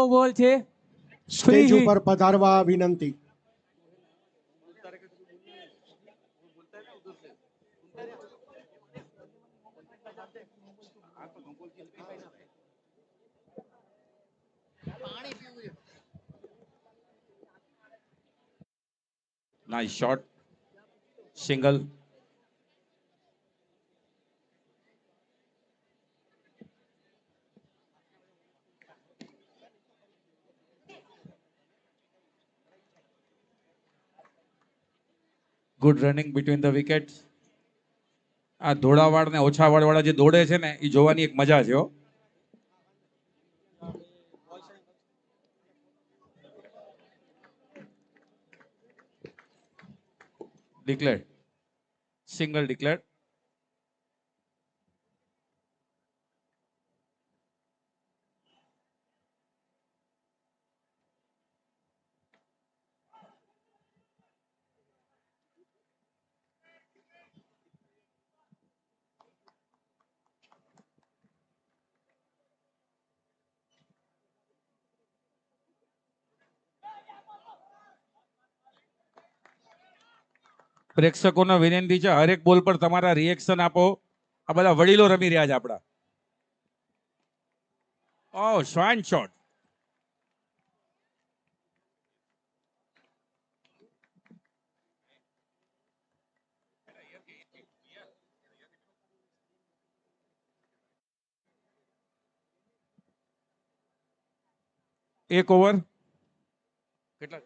બોલ છે free stage hit ઉપર પધારવા વિનંતી. Nice shot. Single. Good running between the wickets. આ ધોળાવાળ ને ઓછા વાળા જે દોડે છે ને એ જોવાની એક મજા છે હો. Declared. Single declared. પ્રેક્ષકોને વિનંતી છે હરેક બોલ પર તમારા રિએક્શન આપો. આ બધા વડીલો રમી રહ્યા છે આપણા. ઓ શ્વાન શોટ. એક ઓવર કેટલા?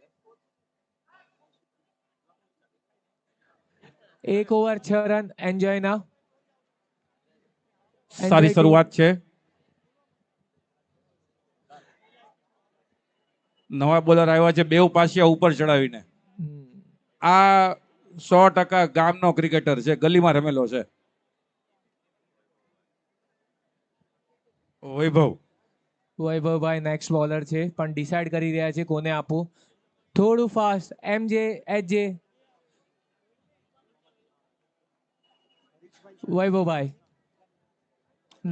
1 ઓવર 6 રન એન્જોય ના સારી શરૂઆત છે. નવા બોલર આવ્યા છે બેવ પાસિયા ઉપર ચડાવીને. આ 100% ગામનો ક્રિકેટર છે, ગલીમાં રમેલો છે. વૈભવભાઈ નેક્સ્ટ બોલર છે પણ ડિસાઈડ કરી રહ્યા છે કોને આપવું. થોડું ફાસ્ટ એમજે એચજે વૈભવભાઈ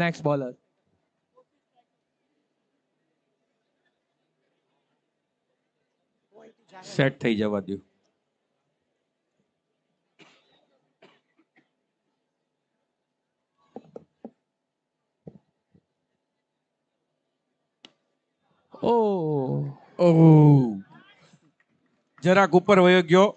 નેક્સ્ટ બોલર. સેટ થઈ જવા દો. જરાક ઉપર વયો ગયો.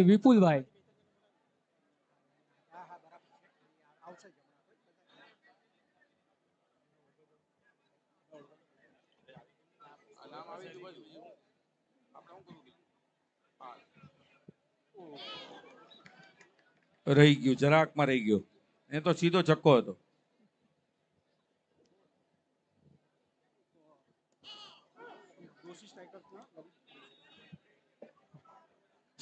વિપુલભાઈ રહી ગયું, જરાકમાં રહી ગયો. એ તો સીધો છક્કો હતો.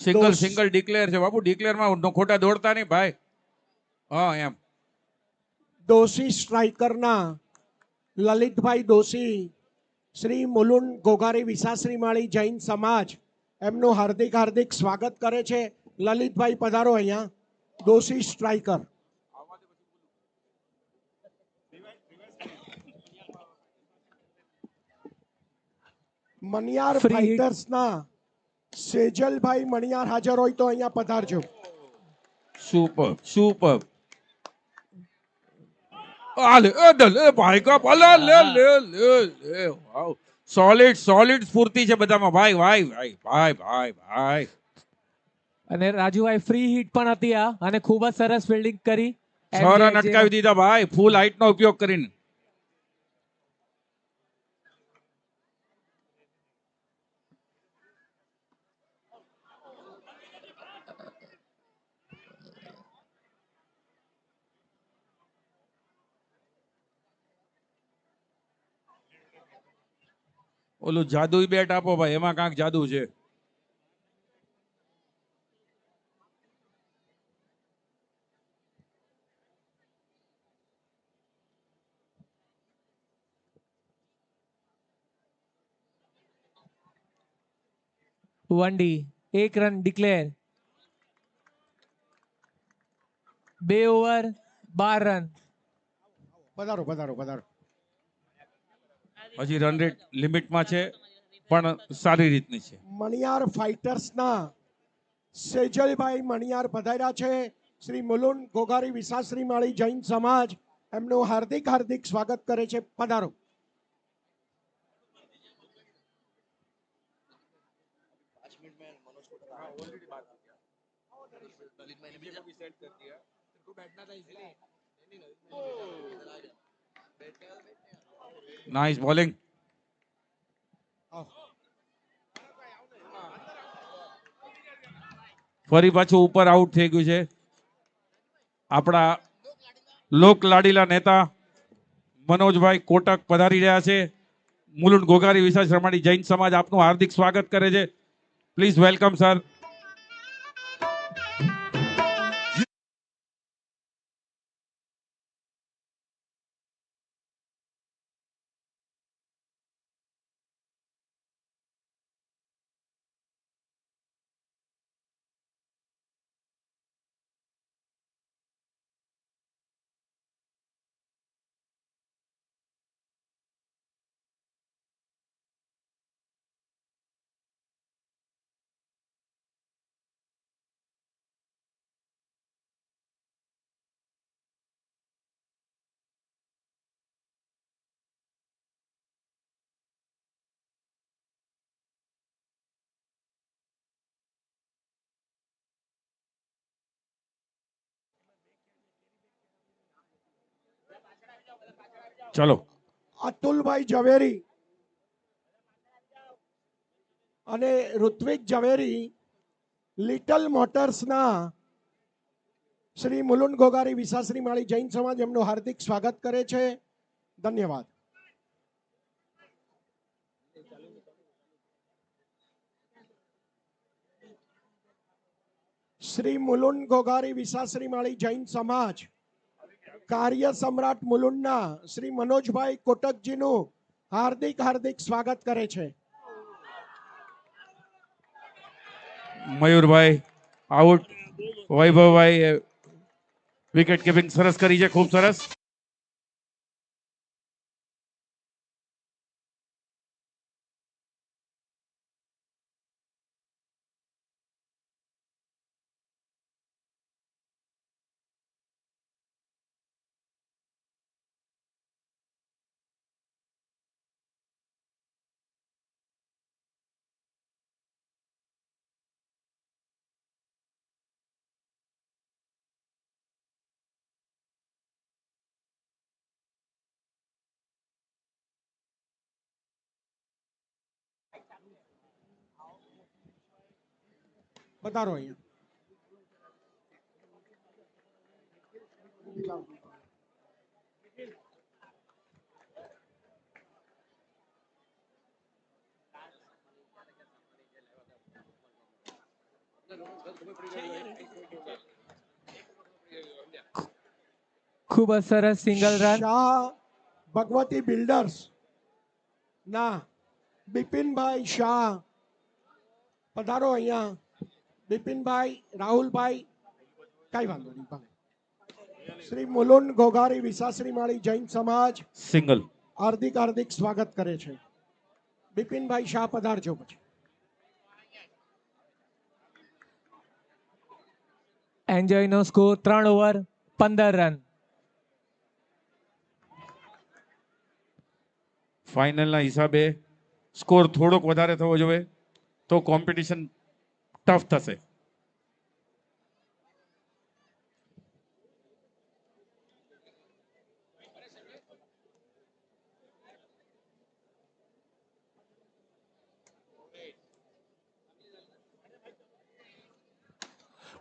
સિંગલ સિંગલ ડિક્લેર છે બાપુ. ડિક્લેરમાં ખોટા દોડતા નહીં ભાઈ. હા એમ. દોશી સ્ટ્રાઇકરના લલિતભાઈ દોશી, શ્રી મુલુંડ ગોગારી વિસાશ્રી માળી જૈન સમાજ એમનું હાર્દિક હાર્દિક સ્વાગત કરે છે. લલિતભાઈ પધારો અહીંયા. દોશી સ્ટ્રાઇકર. મણિયાર ફાઇટર્સના સેજલભાઈ મણિયાર હાજર હોય તો અહીંયા પધારજો. Super super. ભાઈ સોલિડ સોલિડ સ્ફૂર્તિ છે બધામાં ભાઈ ભાઈ ભાઈ ભાઈ ભાઈ ભાઈ. અને રાજુભાઈ ફ્રી હિટ પણ હતી આ અને ખૂબ જ સરસ ફિલ્ડિંગ કરી. 6 રન અટકાવી દીધા ભાઈ ફૂલ હાઈટ નો ઉપયોગ કરીને. ઓલું જાદુઈ બેટ આપો ભાઈ, એમાં કાંઈક જાદુ છે. વનડી 1 રન ડિક્લેર. 2 over 12 run. પધારો પધારો પધારો. હજી રન રેટ લિમિટમાં છે પણ સારી રીતની છે. મણિયાર ફાઇટર્સના સેજલભાઈ મણિયાર પધાર્યા છે. શ્રી મુલુન ગોગારી વિસાશ્રી માળી જૈન સમાજ એમનું હાર્દિક હાર્દિક સ્વાગત કરે છે. પધારો. Nice bowling. ફરી પાછું ઉપર આઉટ થઈ ગયું છે. આપણા લોક લાડીલા નેતા મનોજભાઈ કોટક પધારી રહ્યા છે. મુલુંડ ગોગારી વિશાળ શ્રમાણી જૈન સમાજ આપનું હાર્દિક સ્વાગત કરે છે. Please welcome sir. ચલો. અતુલભાઈ ઝવેરી અને ઋત્વિક ઝવેરી લિટલ મોટર્સના શ્રી મુલુંડ ગોગારી વિસાશ્રી માળી જૈન સમાજ એમનું હાર્દિક સ્વાગત કરે છે. ધન્યવાદ. શ્રી મુલુંડ ગોગારી વિસાશ્રી માળી જૈન સમાજ કાર્ય સમ્રાટ મુલુંડના શ્રી મનોજભાઈ કોટકજીનું હાર્દિક હાર્દિક સ્વાગત કરે છે. મયુરભાઈ આઉટ. વૈભવભાઈ વિકેટ કીપિંગ સરસ કરી છે. ખૂબ સરસ. પધારો અહીંયા. ખૂબ જ સરસ single run. Shah Bhagwati builders ના બિપિનભાઈ શાહ પધારો અહીંયા. બિપિનભાઈ રાહુલભાઈ કઈ વાંધો નહીં ભલે. શ્રી મુલુંડ ગોગારી વિસાશ્રી માળી જૈન સમાજ સિંગલ. હાર્દિક હાર્દિક સ્વાગત કરે છે. બિપિનભાઈ શાહ પધારજો પછી. એન્જોયનો સ્કોર 3 ઓવર 15 રન. ફાઇનલના હિસાબે સ્કોર થોડોક વધારે થવો જોઈએ તો કોમ્પિટિશન ટફ થશે.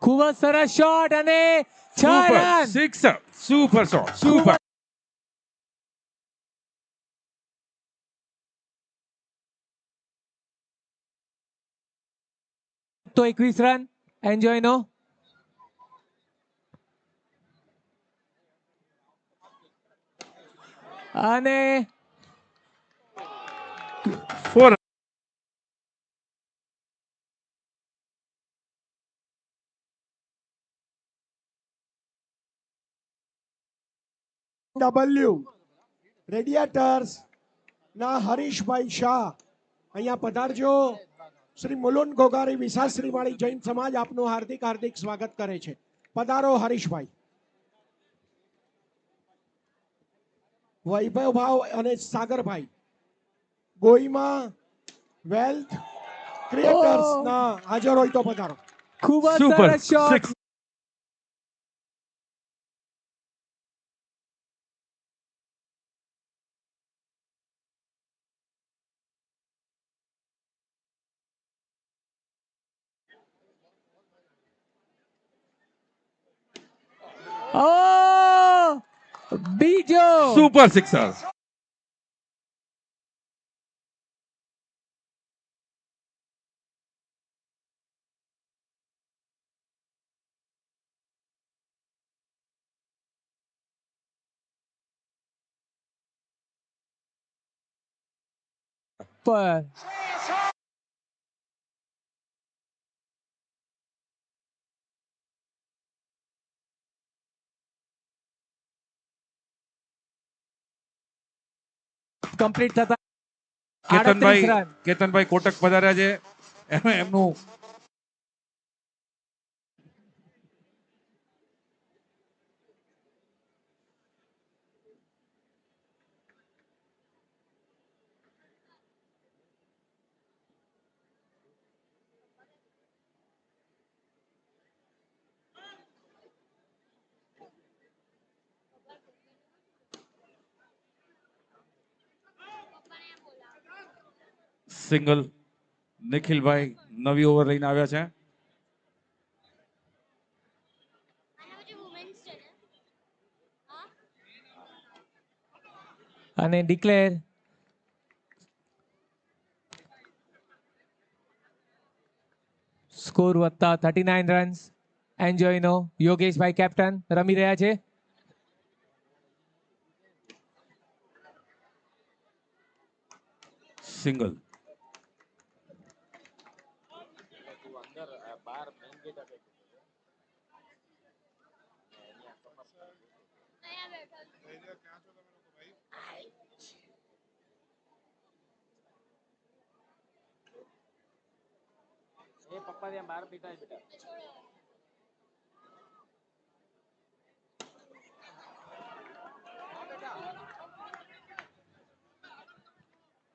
ખૂબ જ સરસ શોટ અને 6 super run. Sixer. Super shot. Super. તો 21 રન એન્જોયનો. અને 4 BMW રેડિયેટર્સ ના હરીશભાઈ શાહ અહીંયા પધારજો. શ્રી મુલુન ગોગારી વિશાશ્રી માળી જૈન સમાજ આપનું હાર્દિક હાર્દિક સ્વાગત કરે છે. પધારો હરીશભાઈ. વૈભવ ભાવ અને સાગરભાઈ ગોઈમા વેલ્થ ક્રિએટર્સ ના હાજર હોય તો પધારો. ખૂબ જ સુપર સરસ શોટ. સિક્સ. ઓ બીજો. Super sixer. પર કમ્પ્લીટ થતા 38 રન. કેતનભાઈ કોટક પધાર્યા છે. એમનું સિંગલ. નિખિલભાઈ નવી ઓવર લઈને આવ્યા છે. અને ડિક્લેર. સ્કોર વધતા 39 રન્સ. એન્જોય નો યોગેશભાઈ કેપ્ટન રમી રહ્યા છે. Single.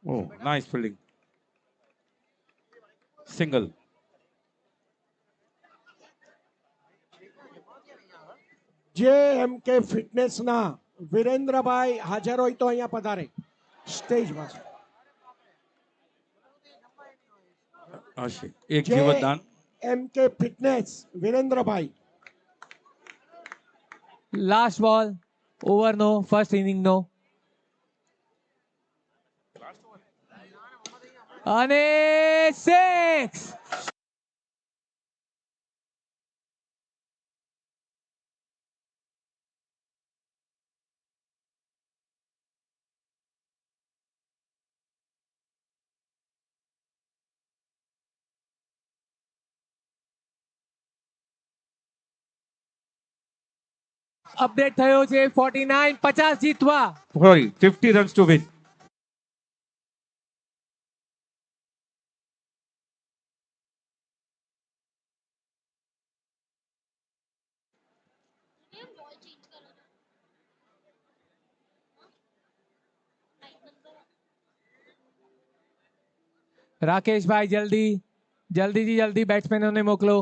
Oh, nice fielding. Single. જે એમ કે ફિટનેસ ના વિરેન્દ્રભાઈ હાજર હોય તો અહીંયા પધારે સ્ટેજમાં. હશે એક જીવતદાન. એમ કે ફિટનેસ વિરેન્દ્રભાઈ. લાસ્ટ બોલ ઓવરનો ફર્સ્ટ ઇનિંગનો. અને 6. અપડેટ થયો છે 49 50 જીતવા. Sorry, 50 runs to win. રાકેશભાઈ જલ્દીથી જલ્દી બેટ્સમેનોને મોકલો.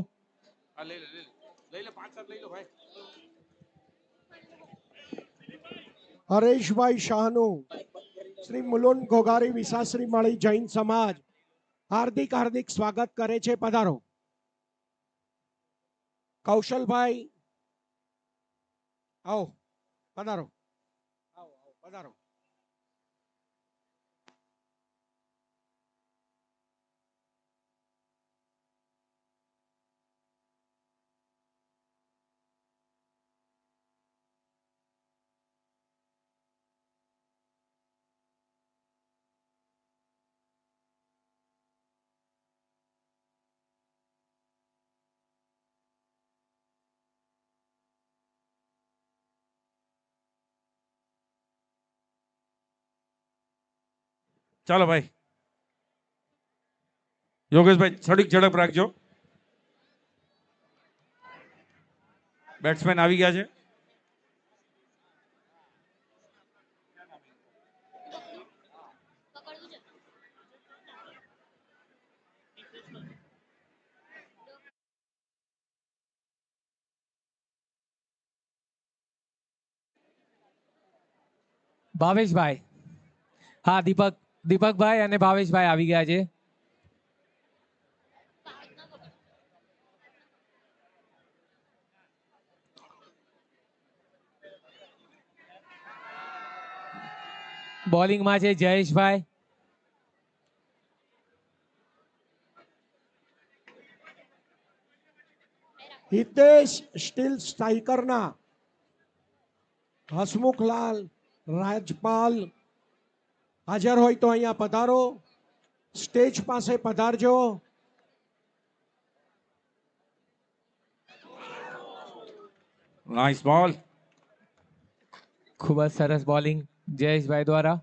હરેશભાઈ શાહનું શ્રી મુલુન ગોગારી વિશાશ્રી માળી જૈન સમાજ હાર્દિક હાર્દિક સ્વાગત કરે છે. પધારો. કૌશલભાઈ આવો પધારો. પધારો. ચાલો ભાઈ યોગેશભાઈ થોડીક ઝડપ રાખજો. બેટ્સમેન આવી ગયા છે. ભાવેશભાઈ, હા દીપકભાઈ અને ભાવેશભાઈ આવી ગયા છે. બોલિંગમાં છે જયેશભાઈ. હિતેશ સ્ટીલ સ્ટ્રાઇકરના હસમુખલાલ રાજપાલ હાજર હોય તો અહીંયા પધારો, સ્ટેજ પાસે પધારજો. નાઇસ બોલ. ખૂબ જ સરસ બોલિંગ જયેશભાઈ દ્વારા.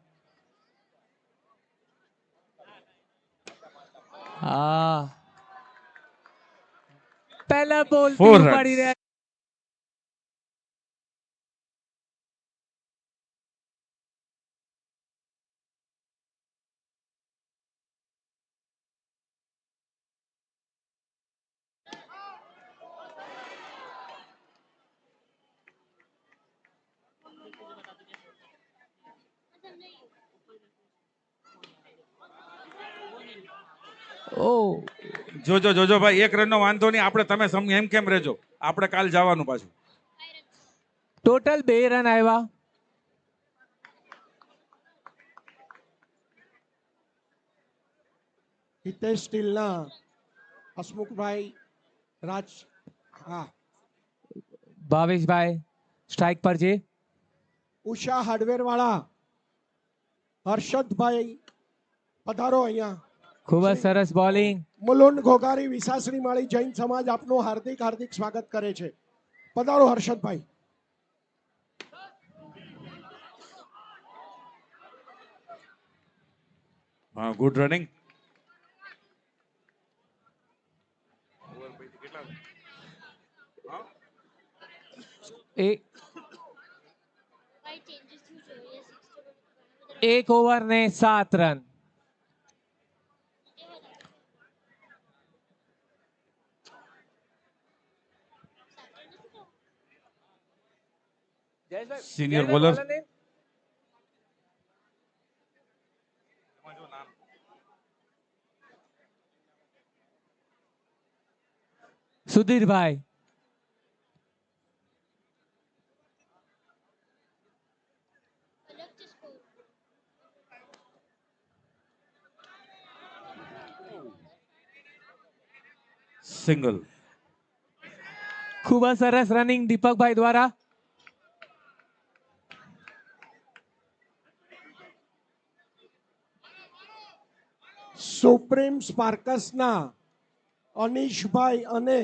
હા, પહેલા બોલ Four runs. ઉપાડી રહ્યા. ઓ જોજો ભાઈ, એક રનનો વાંધો નહીં. આપણે તમે એમ કેમ રહેજો, આપણે કાલ જવાનું પાછું. ટોટલ 2 રન આવ્યા. હિતેશ સ્ટીલના હસમુખભાઈ રાજ, હા, ભાવેશભાઈ સ્ટ્રાઇક પર છે. ઉષા હાર્ડવેર વાળા હર્ષદભાઈ પધારો અહીંયા. ખૂબ જ સરસ બોલિંગ. મુલુંડ ઘોઘારી વિસાશ્રી માળી જૈન સમાજ આપનું હાર્દિક હાર્દિક સ્વાગત કરે છે. પધારો હર્ષદભાઈ. હા, ગુડ રનિંગ. એક ઓવર ને 7 રન. સિનિયર બોલર સુધીરભાઈ. સિંગલ. ખૂબ જ સરસ રનિંગ દીપકભાઈ દ્વારા. સુપ્રીમ સ્પાર્કસના અનીશભાઈ અને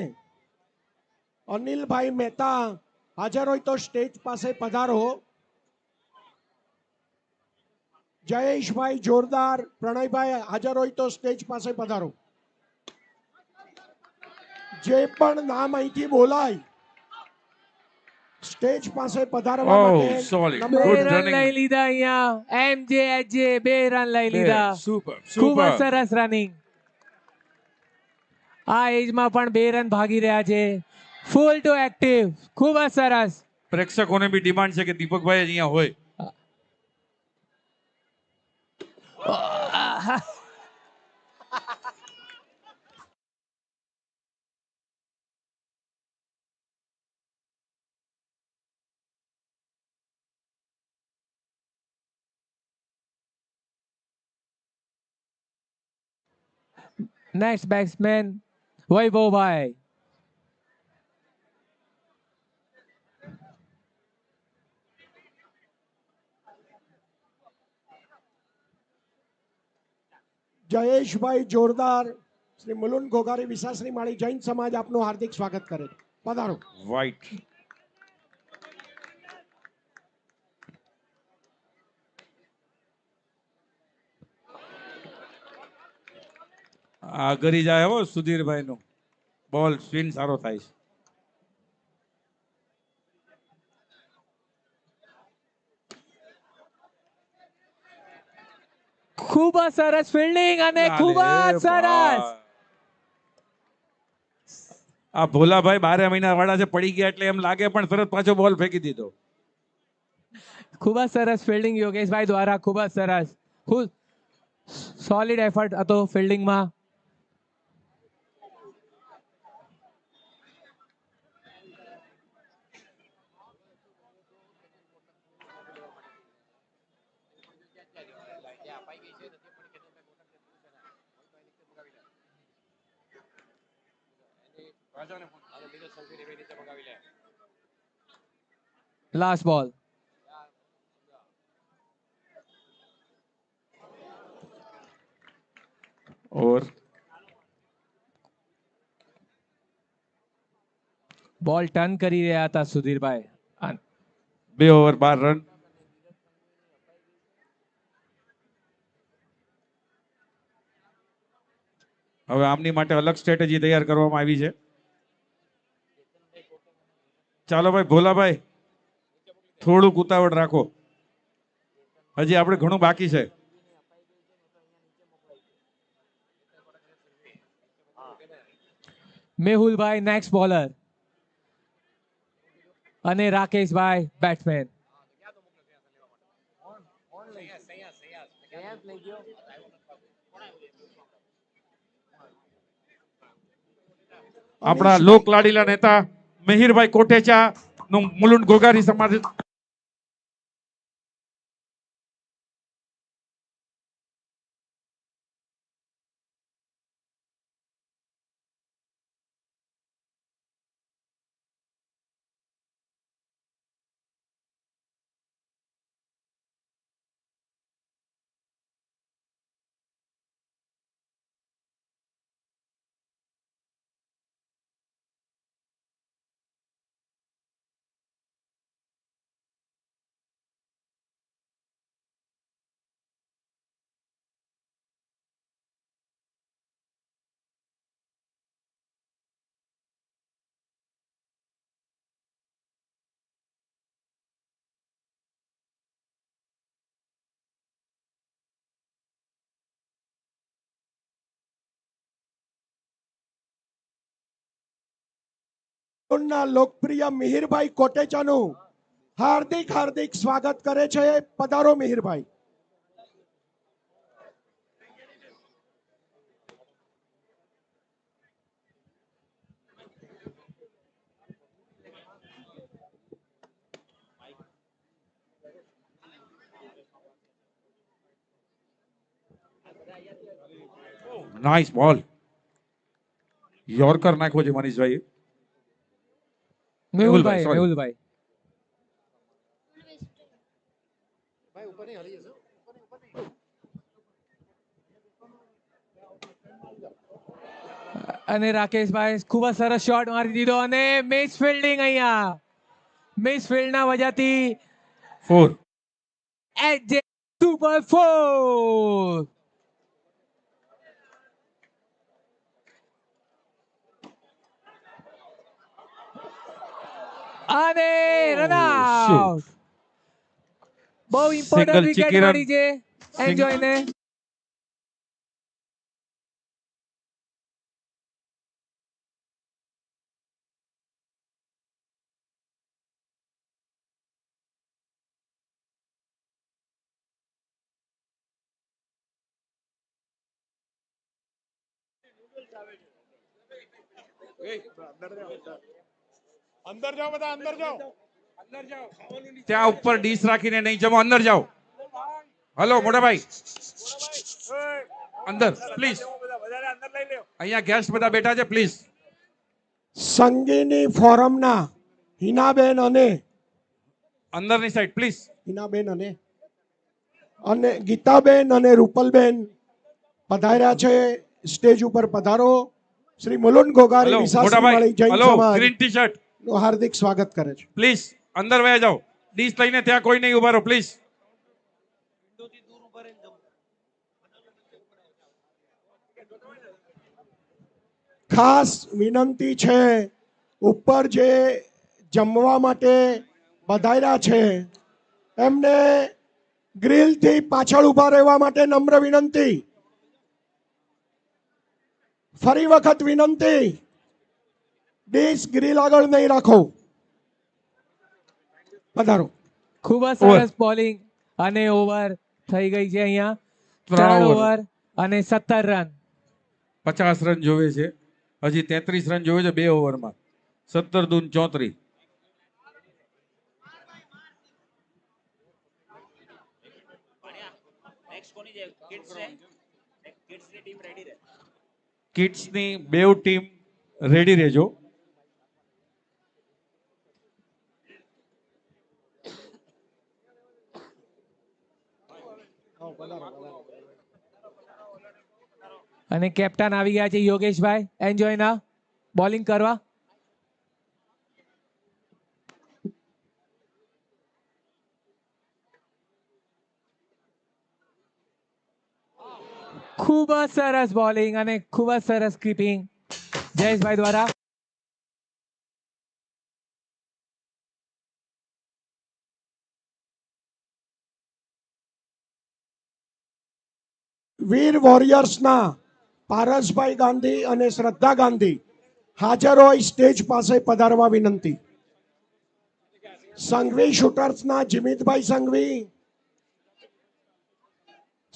અનિલભાઈ મહેતા હાજર હોય તો સ્ટેજ પાસે પધારો. જયેશભાઈ જોરદાર, પ્રણયભાઈ હાજર હોય તો સ્ટેજ પાસે પધારો. જે પણ નામ અહીંથી બોલાય સ્ટેજ પાસે પધારવા Oh, માટે solid. નમ્ર 2 Good રન running. લઈ લીધા અહીંયા. MJHJ 2 રન લઈ લીધા. સુપર ખૂબ જ સુપર. સરસ રનિંગ. આ એજમાં પણ 2 રન ભાગી રહ્યા છે. ફૂલ ટુ એક્ટિવ. ખૂબ જ સરસ. પ્રેક્ષકોને બી ડિમાન્ડ છે કે દીપકભાઈ જ અહીંયા હોય. Next batsman વૈભવભાઈ. જયેશભાઈ જોરદાર, શ્રી મુલુંડ ઘોઘારી વિસાશ્રી માળી જૈન સમાજ આપનું હાર્દિક સ્વાગત કરે છે. પધારો. વાઇટ. આ ગરી જાય હો સુધીરભાઈ નું બોલ સ્પિન સારો થાય છે. ખૂબ જ સરસ ફિલ્ડિંગ અને ખૂબ જ અરે સરસ. ભાઈ. આ ભોલાભાઈ 12 મહિના વાળા છે, પડી ગયા એટલે એમ લાગે પણ તરત પાછો બોલ ફેંકી દીધો. ખૂબ જ સરસ ફિલ્ડિંગ યોગેશભાઈ દ્વારા. ખૂબ જ સરસ. ખૂબ સોલિડ એફર્ટ હતો ફિલ્ડિંગમાં. લાસ્ટ બોલ. ઓર બોલ ટર્ન કરી રહ્યા હતા સુધીરભાઈ. 2 ઓવર 12 રન. હવે આમની માટે અલગ સ્ટ્રેટેજી તૈયાર કરવામાં આવી છે. ચાલો ભાઈ ભોલાભાઈ, થોડુંક ઉતાવળ રાખો, હજી આપણે ઘણું બાકી છે. મેહુલભાઈ નેક્સ્ટ બોલર અને રાકેશભાઈ બેટ્સમેન. આપણા લોક લાડીલા નેતા મિહિરભાઈ કોટેચા નું મુલુંડ ગોગારી સમાજ ના લોકપ્રિય મિહિરભાઈ કોટેચાનું હાર્દિક હાર્દિક સ્વાગત કરે છે. પધારો મિહિરભાઈ. નાઇસ બોલ, યોર્કર નાખ્યો છે મનીષભાઈ. મેહુલભાઈ sorry. મેહુલભાઈ. અને રાકેશભાઈ ખૂબ જ સરસ શોટ મારી દીધો અને મિસ ફિલ્ડિંગ અહીંયા. મિસ ફિલ્ડના વજહથી 4. H super 4. અને રન આઉટ. બહુ ઇમ્પોર્ટન્ટ Single વિકેટ ચીકીરન. મળી છે એન્જોય ને. અંદર જાઓ બધા, અંદર જાઓ. ત્યાં ઉપર ડીશ રાખીને નહીં જમો, અંદર જાઓ. હલો મોટાભાઈ, અંદર પ્લીઝ. વધારે અંદર લઈ લ્યો. અહીંયા ગેસ્ટ બધા બેઠા છે, પ્લીઝ. સંગીની ફોરમના હિનાબેન અને અંદરની સાઈડ પ્લીઝ. હિનાબેન અને ગીતાબેન અને રૂપલબેન પધાર્યા છે. સ્ટેજ ઉપર પધારો. શ્રી મુલુંડ ગોગારી હલો વિસાસરીવાળી મોટાભાઈ, જૈન હલો સમાજ ગ્રીન ટી શર્ટ નું હાર્દિક સ્વાગત કરે છે. પ્લીઝ અંદર વયા જાઓ. ડીશ લઈને ત્યાં કોઈ નહીં ઉભા રહો પ્લીઝ. ખાસ વિનંતી છે, ઉપર જે જમવા માટે પધાર્યા છે એમને ગ્રીલથી પાછળ ઊભા રહેવા માટે નમ્ર વિનંતી. ફરી વખત વિનંતી, ડીશ ગ્રીલ આગળ નહીં રાખો. પધારો. ખૂબ જ સરસ બોલિંગ અને ઓવર થઈ ગઈ છે અહીંયા. 4 over. ઓવર અને 17 રન. 50 રન જોવે છે, હજી 33 રન જોવે છે 2 ઓવરમાં. 17 દૂન 34. કિડ્સની બેવ ટીમ રેડી રહેજો. અને કેપ્ટન આવી ગયા છે યોગેશભાઈ એન્જોય ના બોલિંગ કરવા. ખૂબ જ સરસ બોલિંગ અને ખૂબ જ સરસ કીપિંગ જયેશભાઈ દ્વારા. વીર વોરિયર્સના પારસભાઈ ગાંધી અને શ્રદ્ધા ગાંધી હાજર હોય સ્ટેજ પાસે પધારવા વિનંતી. સંઘવી શૂટર્સના જીમિતભાઈ સંઘવી,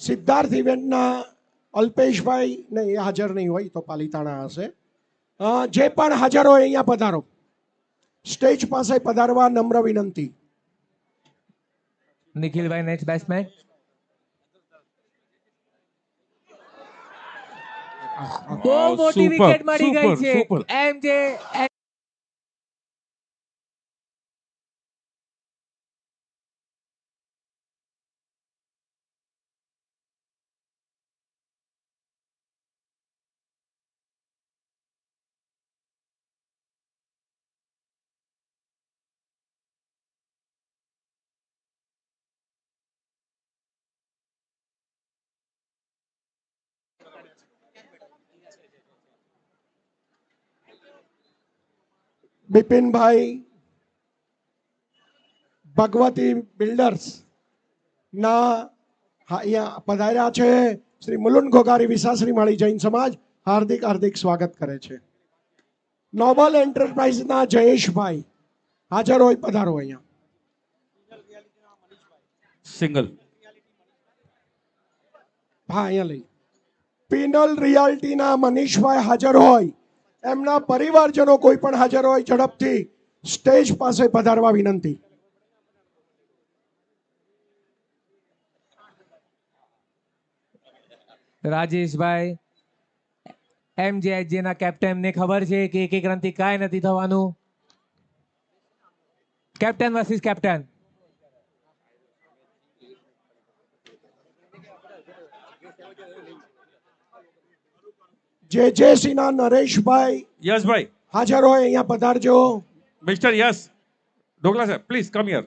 સિદ્ધાર્થ ઇવેન્ટના અલ્પેશભાઈ નહીં, હાજર નહીં હોય તો પાલિતાણા હશે. જે પણ હાજર હોય અહીંયા પધારો. સ્ટેજ પાસે પધારવા નમ્ર વિનંતી. નિખિલભાઈ નેક્સ્ટ બેટ્સમેન. બહુ મોટી Super, વિકેટ મળી ગઈ super, છે super. એમજે. બિપિનભાઈ ભગવતી બિલ્ડર્સ ના અહીંયા પધાર્યા છે. શ્રી મુલુન ઘોઘારી વિસાશ્રી માળી જૈન સમાજ હાર્દિક હાર્દિક સ્વાગત કરે છે. નોબલ એન્ટરપ્રાઇઝના જયેશભાઈ હાજર હોય પધારો અહીંયા. સિંગલ. હા, અહીંયા લઈ. પિનલ રિયાલ્ટીના મનીષભાઈ હાજર હોય, એમના પરિવારજનો કોઈ પણ હાજર હોય ઝડપથી સ્ટેજ પાસે પધારવા વિનંતી. રાજેશભાઈ એમજે ના કેપ્ટનને ખબર છે કે એક રનથી કાંઈ નથી થવાનું. Captain versus captain. જેસીના નરેશભાઈ યસભાઈ. હાજર હોય અહીંયા પધારજો. મિસ્ટર યસ ડોગલા સાહેબ પ્લીઝ કમ હિયર.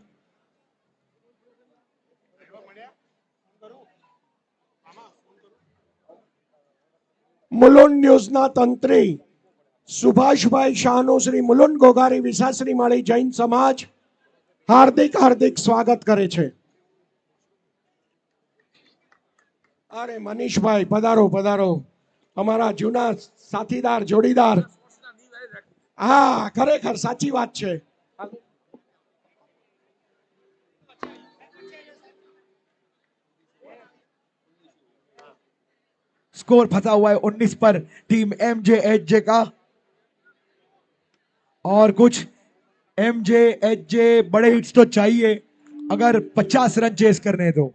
મુલુન ન્યૂઝના તંત્રી સુભાષભાઈ શાહનું શ્રી મુલુન ઘોઘારી વિસાશ્રી માળી જૈન સમાજ હાર્દિક હાર્દિક સ્વાગત કરે છે. અરે મનીષભાઈ પધારો પધારો, અમારા જૂના સાથીદાર જોડીદાર. હા, ખરેખર સાચી વાત છે. स्कोर फंसा हुआ है 19 पर टीम एमजे का, और कुछ एमजे बड़े हिट्स तो चाहिए अगर 50 रन चेस करने तो.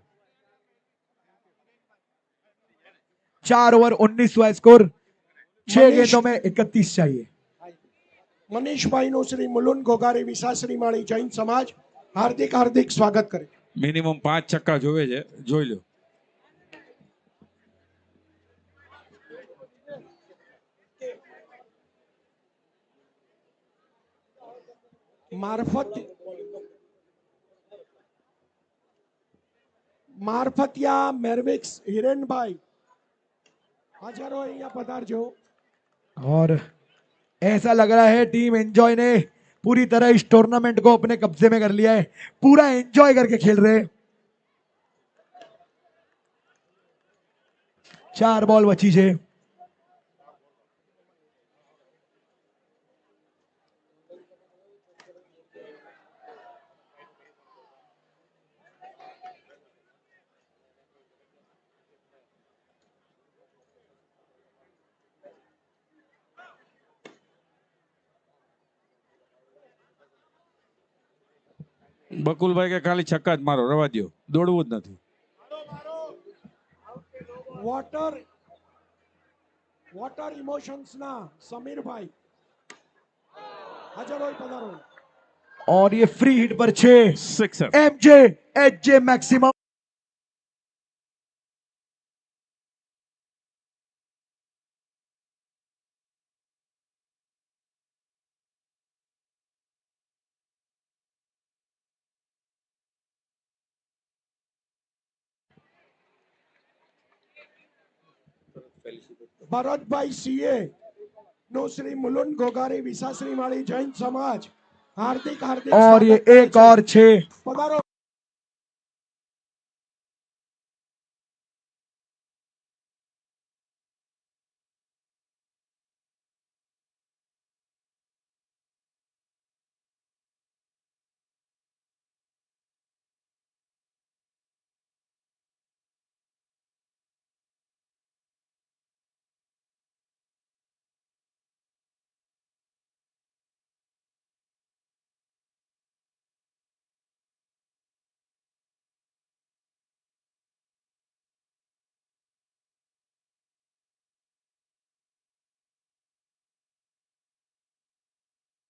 4 ओवर 19 हुआ स्कोर, 6 गेंदों में 31 चाहिए. મનીષભાઈનું શ્રી મુલુન ઘોઘારી વિસાશ્રી માળી જૈન સમાજ હાર્દિક હાર્દિક સ્વાગત કરે. મિનિમમ 5 છક્કા જોવે છે, જોઈ લો. મારફતિયા મેરવિક્સ હિરેનભાઈ હાજર હોય અહીંયા પધારજો. और ऐसा लग रहा है टीम एंजॉय ने पूरी तरह इस टूर्नामेंट को अपने कब्जे में कर लिया है, पूरा एंजॉय करके खेल रहे हैं. 4 बॉल बची है. બકુલભાઈ કે ખાલી છક્કા જ મારો, રવા દ્યો, દોડવું જ નથી. વોટર ઇમોશન્સ ના સમીરભાઈ હાજર હોય પધારો. और ये फ्री हिट पर 6. Sixer. MJ HJ maximum. Bharatbhai CA નો શ્રી મુલુંડ ગોગારી વિસાશ્રી માળી જૈન સમાજ હાર્દિક હાર્દિક और ये સ્વાગત કરે एक છે. और 6. પધારો